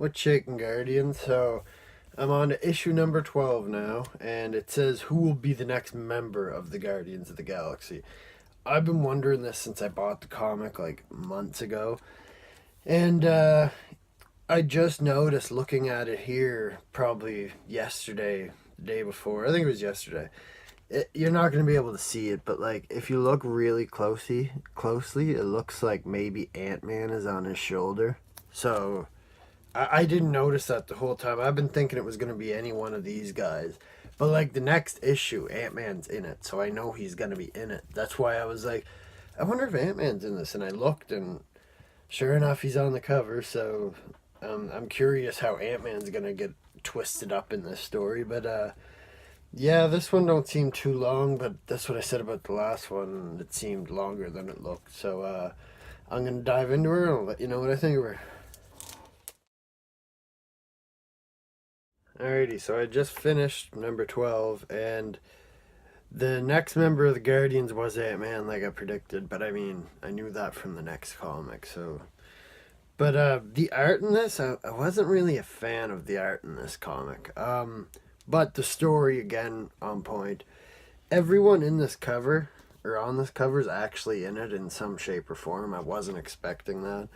What's shaking, Guardian? So I'm on to issue number 12 now, and it says who will be the next member of the Guardians of the Galaxy. I've been wondering this since I bought the comic like months ago, and I just noticed looking at it here probably yesterday, the day before. I think it was yesterday. You're not going to be able to see it, but like if you look really closely, it looks like maybe Ant-Man is on his shoulder. So I didn't notice that the whole time. I've been thinking it was going to be any one of these guys. But like the next issue, Ant-Man's in it, so I know he's going to be in it. That's why I was like, I wonder if Ant-Man's in this. And I looked, and sure enough, he's on the cover. So I'm curious how Ant-Man's going to get twisted up in this story. But yeah, this one don't seem too long, but that's what I said about the last one. It seemed longer than it looked. So I'm going to dive into her, and I'll let you know what I think of her. Alrighty, so I just finished number 12, and the next member of the Guardians was Ant-Man, like I predicted, but I mean, I knew that from the next comic, so. But the art in this, I wasn't really a fan of the art in this comic. But the story, again, on point. Everyone in this cover, or on this cover, is actually in it in some shape or form. I wasn't expecting that.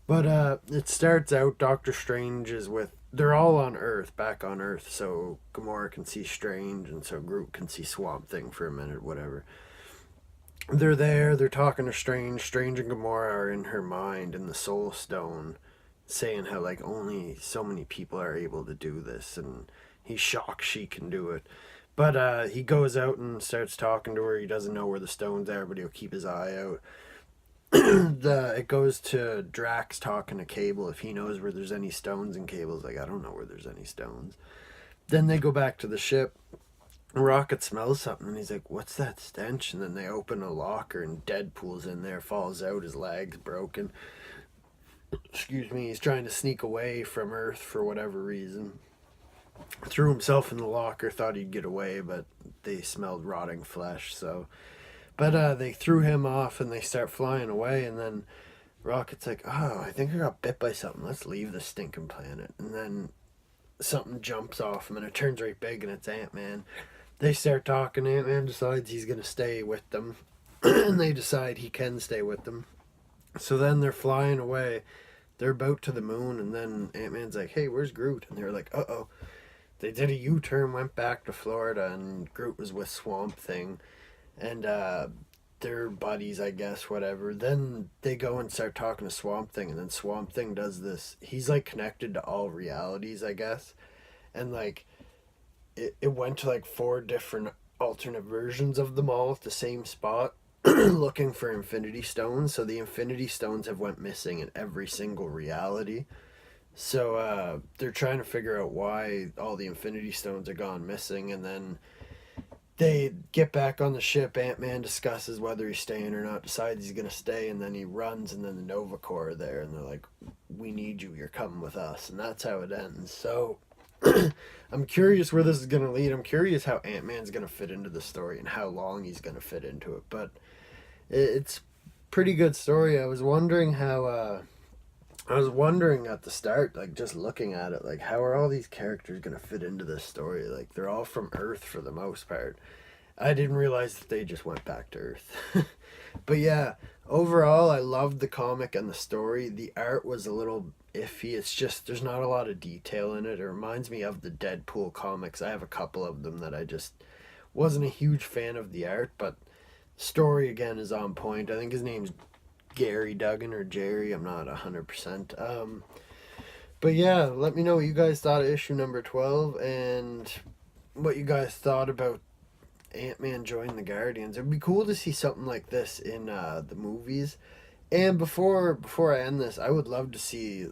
But it starts out, Doctor Strange is with, they're all on Earth, back on Earth, so Gamora can see Strange, and so Groot can see Swamp Thing for a minute, whatever. They're there, they're talking to Strange. Strange and Gamora are in her mind in the Soul Stone, saying how, like, only so many people are able to do this, and he's shocked she can do it. But he goes out and starts talking to her. He doesn't know where the stones are, but he'll keep his eye out. It goes to Drax talking to Cable if he knows where there's any stones, and Cable's like, I don't know where there's any stones. Then they go back to the ship. Rocket smells something, and he's like, what's that stench? And then they open a locker, and Deadpool's in there, falls out, his leg's broken. Excuse me, he's trying to sneak away from Earth for whatever reason. Threw himself in the locker, thought he'd get away, but they smelled rotting flesh, so. But they threw him off, and they start flying away, and then Rocket's like, oh, I think I got bit by something. Let's leave this stinking planet. And then something jumps off him, and it turns right big, and it's Ant-Man. They start talking. Ant-Man decides he's going to stay with them, and they decide he can stay with them. So then they're flying away. They're about to the moon, and then Ant-Man's like, hey, where's Groot? And they're like, uh-oh. They did a U-turn, went back to Florida, and Groot was with Swamp Thing. And they're buddies, I guess, whatever. Then they go and start talking to Swamp Thing, and then Swamp Thing does this. He's, like, connected to all realities, I guess. And, like, it went to, like, 4 different alternate versions of them all at the same spot looking for Infinity Stones. So the Infinity Stones have went missing in every single reality. So they're trying to figure out why all the Infinity Stones are gone missing, and then they get back on the ship. Ant-Man discusses whether he's staying or not, decides he's going to stay, and then he runs, and then the Nova Corps are there, and they're like, we need you, you're coming with us, and that's how it ends. So I'm curious where this is going to lead. I'm curious how Ant-Man's going to fit into the story and how long he's going to fit into it, but it's pretty good story. I was wondering at the start, like, just looking at it, like, how are all these characters going to fit into this story? Like, they're all from Earth for the most part. I didn't realize that they just went back to Earth. But yeah, overall, I loved the comic and the story. The art was a little iffy. It's just, there's not a lot of detail in it. It reminds me of the Deadpool comics. I have a couple of them that I just wasn't a huge fan of the art, but story, again, is on point. I think his name's Gary Duggan or Jerry. I'm not 100%. But yeah, let me know what you guys thought of issue number 12 and what you guys thought about Ant-Man joining the Guardians. It'd be cool to see something like this in the movies. And before I end this, I would love to see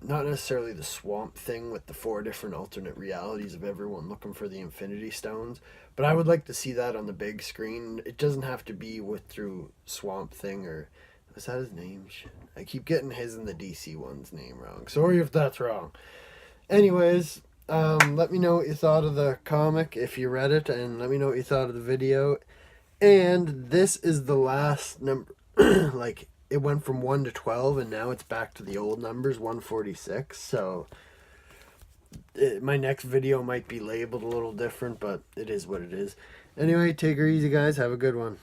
not necessarily the Swamp Thing with the 4 different alternate realities of everyone looking for the Infinity Stones, but I would like to see that on the big screen. It doesn't have to be through Swamp Thing, or was that his name? I keep getting his and the DC one's name wrong. Sorry if that's wrong. Anyways, let me know what you thought of the comic if you read it, and let me know what you thought of the video. And this is the last number. Like, it went from 1 to 12, and now it's back to the old numbers, 146. So my next video might be labeled a little different, but it is what it is. Anyway, take her easy, guys. Have a good one.